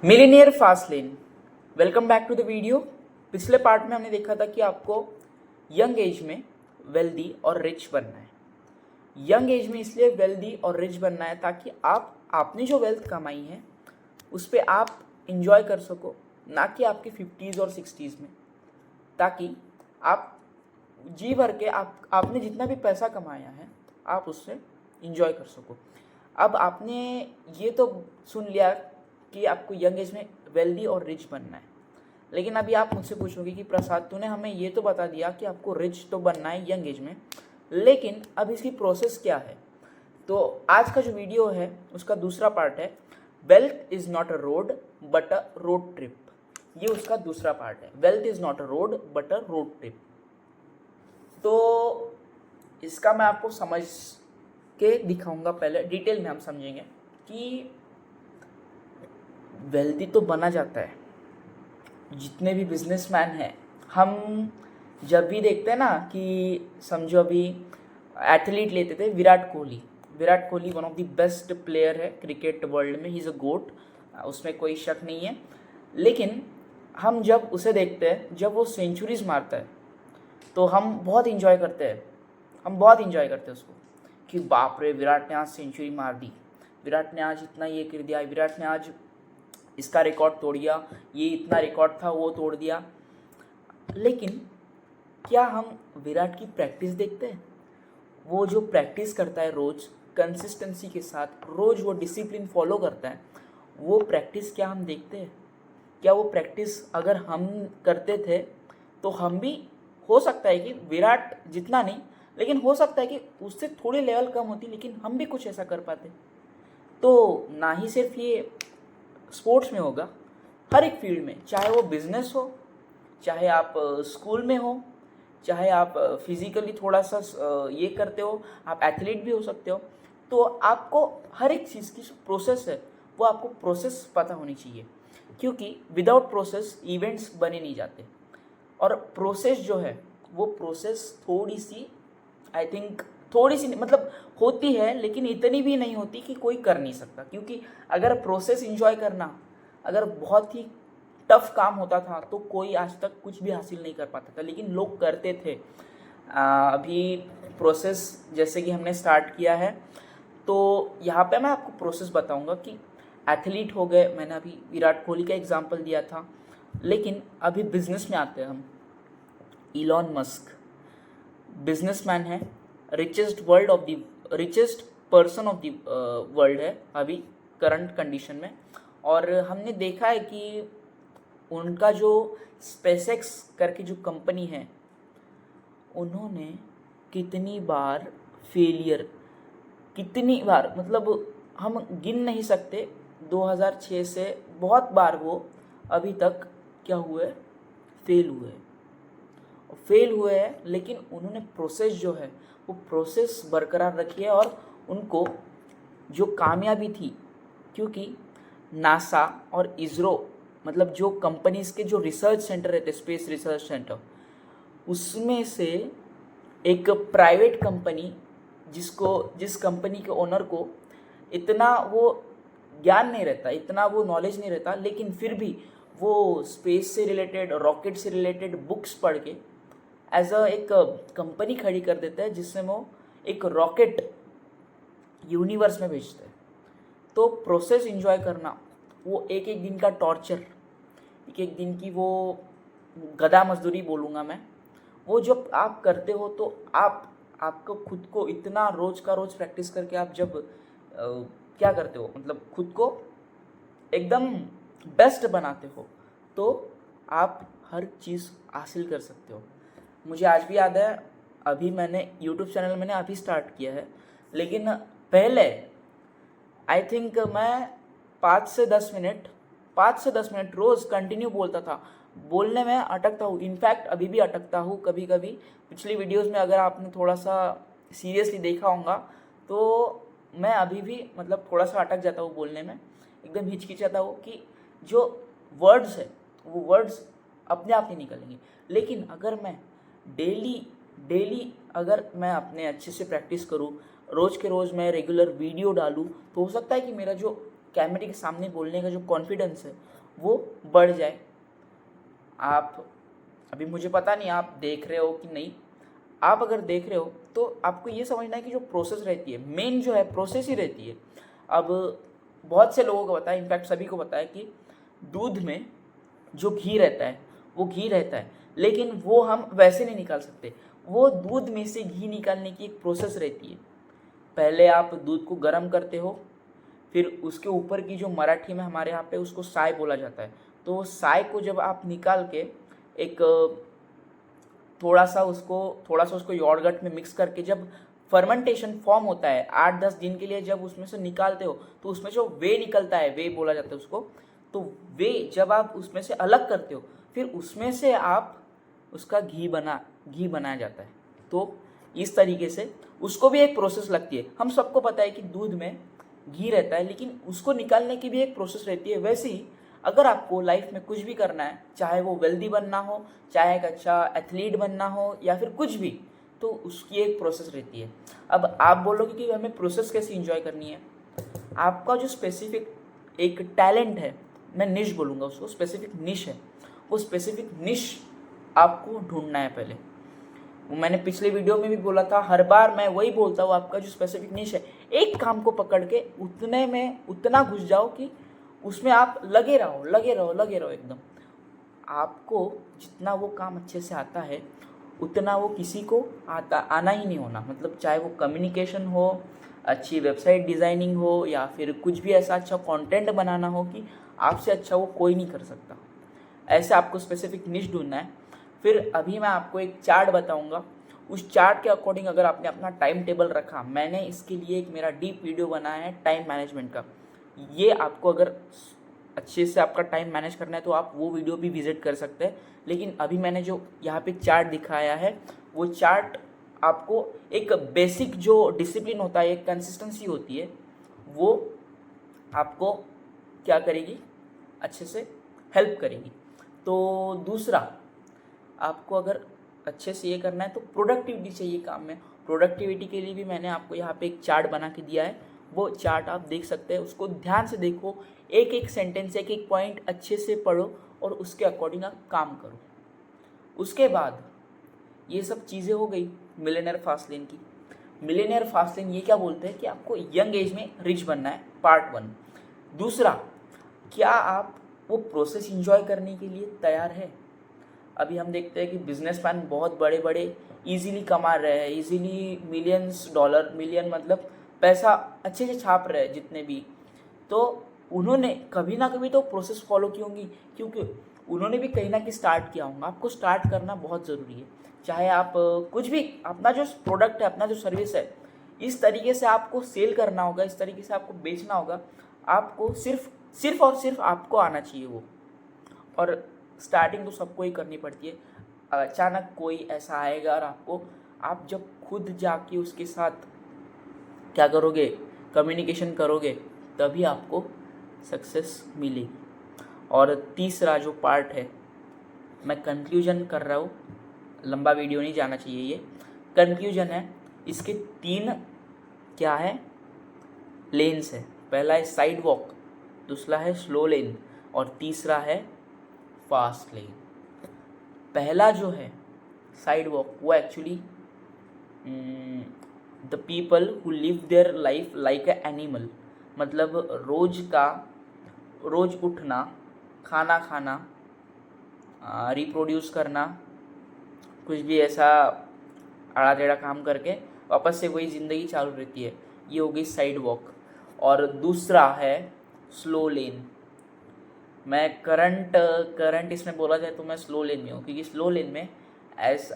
Millionaire fast lane. Welcome back to the video. पिछले part में हमने देखा था कि आपको यंग एज में वेल्दी और रिच बनना है। यंग एज में इसलिए वेल्दी और रिच बनना है ताकि आपने जो वेल्थ कमाई है उस पर आप इंजॉय कर सको, ना कि आपके 50s और 60s में, ताकि आप जी भर के आपने जितना भी पैसा कमाया है आप उससे इंजॉय कर सको। अब आपने ये तो सुन लिया कि आपको यंग एज में वेल्दी और रिच बनना है, लेकिन अभी आप मुझसे पूछोगे कि प्रसाद तूने हमें ये तो बता दिया कि आपको रिच तो बनना है यंग एज में, लेकिन अब इसकी प्रोसेस क्या है। तो आज का जो वीडियो है उसका दूसरा पार्ट है, wealth is not a road but a road trip. ये उसका दूसरा पार्ट है, wealth is not a road but a road trip. तो इसका मैं आपको समझ के दिखाऊंगा। पहले डिटेल में हम समझेंगे कि वेल्दी तो बना जाता है, जितने भी बिजनेसमैन हैं। हम जब भी देखते हैं ना कि समझो अभी एथलीट लेते थे, Virat Kohli one of the best player है क्रिकेट वर्ल्ड में, ही इज़ अ गोट, उसमें कोई शक नहीं है। लेकिन हम जब उसे देखते हैं, जब वो सेंचुरीज मारता है तो हम बहुत इंजॉय करते हैं, उसको कि बाप रे विराट ने आज सेंचुरी मार दी, विराट ने आज इतना ये कर दिया, विराट ने आज इसका रिकॉर्ड तोड़ दिया, ये इतना रिकॉर्ड था वो तोड़ दिया। लेकिन क्या हम विराट की प्रैक्टिस देखते हैं? वो जो प्रैक्टिस करता है रोज़ कंसिस्टेंसी के साथ, रोज़ वो डिसिप्लिन फॉलो करता है, वो प्रैक्टिस क्या हम देखते हैं? क्या वो प्रैक्टिस अगर हम करते थे तो हम भी, हो सकता है कि विराट जितना नहीं, लेकिन हो सकता है कि उससे थोड़ी लेवल कम होती, लेकिन हम भी कुछ ऐसा कर पाते। तो ना ही सिर्फ ये स्पोर्ट्स में होगा, हर एक फील्ड में, चाहे वो बिजनेस हो, चाहे आप स्कूल में हो, चाहे आप फिजिकली थोड़ा सा ये करते हो, आप एथलीट भी हो सकते हो। तो आपको हर एक चीज़ की प्रोसेस है, वो आपको प्रोसेस पता होनी चाहिए, क्योंकि विदाउट प्रोसेस इवेंट्स बने नहीं जाते। और प्रोसेस जो है वो प्रोसेस थोड़ी सी, आई थिंक थोड़ी सी मतलब होती है, लेकिन इतनी भी नहीं होती कि कोई कर नहीं सकता। क्योंकि अगर प्रोसेस इंजॉय करना अगर बहुत ही टफ काम होता था तो कोई आज तक कुछ भी हासिल नहीं कर पाता था, लेकिन लोग करते थे। अभी प्रोसेस जैसे कि हमने स्टार्ट किया है, तो यहाँ पे मैं आपको प्रोसेस बताऊंगा कि एथलीट हो गए, मैंने अभी विराट कोहली का एग्जांपल दिया था, लेकिन अभी बिजनेस में आते हैं हम। इलॉन मस्क बिजनेसमैन है, richest person of the world है अभी करंट कंडीशन में। और हमने देखा है कि उनका जो स्पेसएक्स करके जो कंपनी है, उन्होंने कितनी बार फेलियर, कितनी बार मतलब हम गिन नहीं सकते, 2006 से बहुत बार वो अभी तक क्या हुए, फेल हुए हैं। लेकिन उन्होंने प्रोसेस जो है वो प्रोसेस बरकरार रखी है, और उनको जो कामयाबी थी, क्योंकि नासा और इसरो मतलब जो कंपनीज के जो रिसर्च सेंटर रहते, स्पेस रिसर्च सेंटर, उसमें से एक प्राइवेट कंपनी, जिस कंपनी के ओनर को इतना वो ज्ञान नहीं रहता, इतना वो नॉलेज नहीं रहता, लेकिन फिर भी वो स्पेस से रिलेटेड, रॉकेट से रिलेटेड बुक्स पढ़ के एज अ एक कंपनी खड़ी कर देता है, जिससे वो एक रॉकेट यूनिवर्स में भेजते हैं। तो प्रोसेस एंजॉय करना, वो एक एक दिन का टॉर्चर, एक एक दिन की वो गधा मजदूरी बोलूँगा मैं, वो जब आप करते हो तो आपको खुद को इतना रोज का रोज प्रैक्टिस करके आप जब क्या करते हो, मतलब खुद को एकदम बेस्ट बनाते हो, तो आप हर चीज़ हासिल कर सकते हो। मुझे आज भी याद है, अभी मैंने यूट्यूब चैनल मैंने अभी स्टार्ट किया है, लेकिन पहले आई थिंक मैं 5 से 10 मिनट रोज़ कंटिन्यू बोलता था। बोलने में अटकता हूँ, इनफैक्ट अभी भी अटकता हूँ कभी कभी। पिछली वीडियोस में अगर आपने थोड़ा सा सीरियसली देखा होगा तो मैं अभी भी मतलब थोड़ा सा अटक जाता हूँ बोलने में, एकदम हिचकिचाता हूँ कि जो वर्ड्स है वो वर्ड्स अपने आप नहीं निकलेंगे। लेकिन अगर मैं डेली अगर मैं अपने अच्छे से प्रैक्टिस करूँ, रोज़ के रोज़ मैं रेगुलर वीडियो डालूँ, तो हो सकता है कि मेरा जो कैमरे के सामने बोलने का जो कॉन्फिडेंस है वो बढ़ जाए। आप अभी मुझे पता नहीं आप देख रहे हो कि नहीं, आप अगर देख रहे हो तो आपको ये समझना है कि जो प्रोसेस रहती है, मेन जो है प्रोसेस ही रहती है। अब बहुत से लोगों को पता है, इनफैक्ट सभी को पता है कि दूध में जो घी रहता है वो घी रहता है, लेकिन वो हम वैसे नहीं निकाल सकते। वो दूध में से घी निकालने की एक प्रोसेस रहती है। पहले आप दूध को गर्म करते हो, फिर उसके ऊपर की जो मराठी में हमारे यहाँ पे उसको साय बोला जाता है, तो वो साय को जब आप निकाल के एक थोड़ा सा उसको यॉर्गट में मिक्स करके जब फर्मेंटेशन फॉर्म होता है 8-10 दिन के लिए, जब उसमें से निकालते हो तो उसमें जो वे निकलता है, वे बोला जाता है उसको, तो वे जब आप उसमें से अलग करते हो फिर उसमें से आप उसका घी बनाया जाता है। तो इस तरीके से उसको भी एक प्रोसेस लगती है। हम सबको पता है कि दूध में घी रहता है, लेकिन उसको निकालने की भी एक प्रोसेस रहती है। वैसे ही अगर आपको लाइफ में कुछ भी करना है, चाहे वो वेल्दी बनना हो, चाहे एक अच्छा एथलीट बनना हो, या फिर कुछ भी, तो उसकी एक प्रोसेस रहती है। अब आप बोलोगे कि हमें प्रोसेस कैसे इंजॉय करनी है। आपका जो स्पेसिफिक एक टैलेंट है, मैं निश बोलूँगा उसको, स्पेसिफिक निश है, वो स्पेसिफिक निश आपको ढूंढना है पहले। वो मैंने पिछले वीडियो में भी बोला था, हर बार मैं वही बोलता हूँ, आपका जो स्पेसिफिक निश है, एक काम को पकड़ के उतने में उतना घुस जाओ कि उसमें आप लगे रहो एकदम। आपको जितना वो काम अच्छे से आता है उतना वो किसी को आना ही नहीं होना। मतलब चाहे वो कम्युनिकेशन हो, अच्छी वेबसाइट डिज़ाइनिंग हो, या फिर कुछ भी ऐसा अच्छा कंटेंट बनाना हो कि आपसे अच्छा वो कोई नहीं कर सकता। ऐसे आपको स्पेसिफिक निश ढूंढना है। फिर अभी मैं आपको एक चार्ट बताऊंगा, उस चार्ट के अकॉर्डिंग अगर आपने अपना टाइम टेबल रखा, मैंने इसके लिए एक मेरा डीप वीडियो बनाया है टाइम मैनेजमेंट का। ये आपको अगर अच्छे से आपका टाइम मैनेज करना है तो आप वो वीडियो भी विजिट कर सकते हैं। लेकिन अभी मैंने जो यहाँ पे चार्ट दिखाया है, वो चार्ट आपको एक बेसिक जो डिसिप्लिन होता है, एक कंसिस्टेंसी होती है, वो आपको क्या करेगी, अच्छे से हेल्प करेगी। तो दूसरा, आपको अगर अच्छे से ये करना है तो प्रोडक्टिविटी चाहिए काम में। प्रोडक्टिविटी के लिए भी मैंने आपको यहाँ पे एक चार्ट बना के दिया है, वो चार्ट आप देख सकते हैं। उसको ध्यान से देखो, एक एक सेंटेंस, एक एक पॉइंट अच्छे से पढ़ो और उसके अकॉर्डिंग आप काम करो। उसके बाद ये सब चीज़ें हो गई मिलियनेयर फास्ट लेन की। मिलियनेयर फास्ट लेन ये क्या बोलते हैं कि आपको यंग एज में रिच बनना है, पार्ट 1। दूसरा, क्या आप वो प्रोसेस इंजॉय करने के लिए तैयार है। अभी हम देखते हैं कि बिजनेसमैन बहुत बड़े बड़े इजीली कमा रहे हैं, इजीली मिलियंस डॉलर, मिलियन मतलब पैसा अच्छे से छाप रहे हैं जितने भी, तो उन्होंने कभी ना कभी तो प्रोसेस फॉलो की होंगी, क्योंकि उन्होंने भी कहीं ना कहीं स्टार्ट किया होगा। आपको स्टार्ट करना बहुत ज़रूरी है। चाहे आप कुछ भी, अपना जो प्रोडक्ट है, अपना जो सर्विस है, इस तरीके से आपको सेल करना होगा, इस तरीके से आपको बेचना होगा। आपको सिर्फ और सिर्फ आपको आना चाहिए वो। और स्टार्टिंग तो सबको ही करनी पड़ती है। अचानक कोई ऐसा आएगा और आप जब खुद जाके उसके साथ क्या करोगे, कम्युनिकेशन करोगे, तभी आपको सक्सेस मिलेगी। और तीसरा जो पार्ट है, मैं कंक्लूजन कर रहा हूँ, लंबा वीडियो नहीं जाना चाहिए, ये कंक्लूजन है। इसके 3 क्या है, लेन्स है। पहला है साइड वॉक, दूसरा है स्लो लेन, और तीसरा है फास्ट लेन। पहला जो है साइड वॉक, वो actually the people who live their life like a animal, मतलब रोज उठना, खाना खाना, रिप्रोड्यूस करना, कुछ भी ऐसा आड़ा टेढ़ा काम करके वापस से वही ज़िंदगी चालू रहती है। ये हो गई साइड वॉक। और दूसरा है स्लो लेन। मैं करंट इसमें बोला जाए तो मैं स्लो लेन में हूँ, क्योंकि स्लो लेन में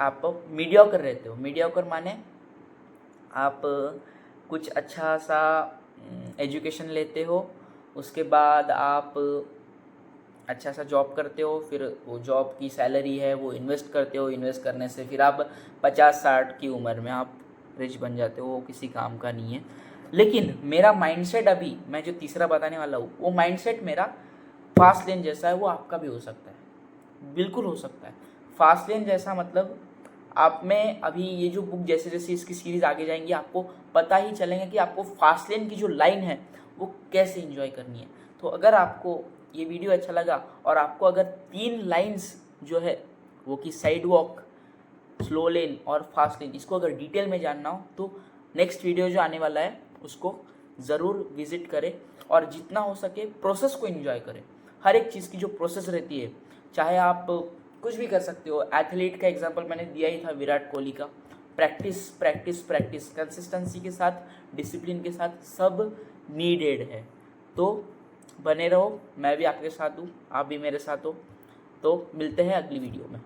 आप मीडियोकर रहते हो। मीडियोकर माने आप कुछ अच्छा सा एजुकेशन लेते हो, उसके बाद आप अच्छा सा जॉब करते हो, फिर वो जॉब की सैलरी है वो इन्वेस्ट करते हो, इन्वेस्ट करने से फिर आप 50-60 की उम्र में आप रिच बन जाते हो। वो किसी काम का नहीं है। लेकिन मेरा माइंडसेट, अभी मैं जो तीसरा बताने वाला हूँ, वो माइंडसेट मेरा फास्ट लेन जैसा है। वो आपका भी हो सकता है, बिल्कुल हो सकता है। फास्ट लेन जैसा मतलब आप में अभी ये जो बुक जैसे जैसे इसकी सीरीज़ आगे जाएंगी, आपको पता ही चलेगा कि आपको फास्ट लेन की जो लाइन है वो कैसे इंजॉय करनी है। तो अगर आपको ये वीडियो अच्छा लगा और आपको अगर 3 लाइंस जो है वो कि साइड वॉक, स्लो लेन और फास्ट लेन, इसको अगर डिटेल में जानना हो तो नेक्स्ट वीडियो जो आने वाला है उसको ज़रूर विजिट करें और जितना हो सके प्रोसेस को एंजॉय करें। हर एक चीज़ की जो प्रोसेस रहती है, चाहे आप कुछ भी कर सकते हो। एथलीट का एग्जांपल मैंने दिया ही था, विराट कोहली का। प्रैक्टिस प्रैक्टिस प्रैक्टिस, कंसिस्टेंसी के साथ, डिसिप्लिन के साथ सब नीडेड है। तो बने रहो, मैं भी आपके साथ हूँ, आप भी मेरे साथ हो। तो मिलते हैं अगली वीडियो में।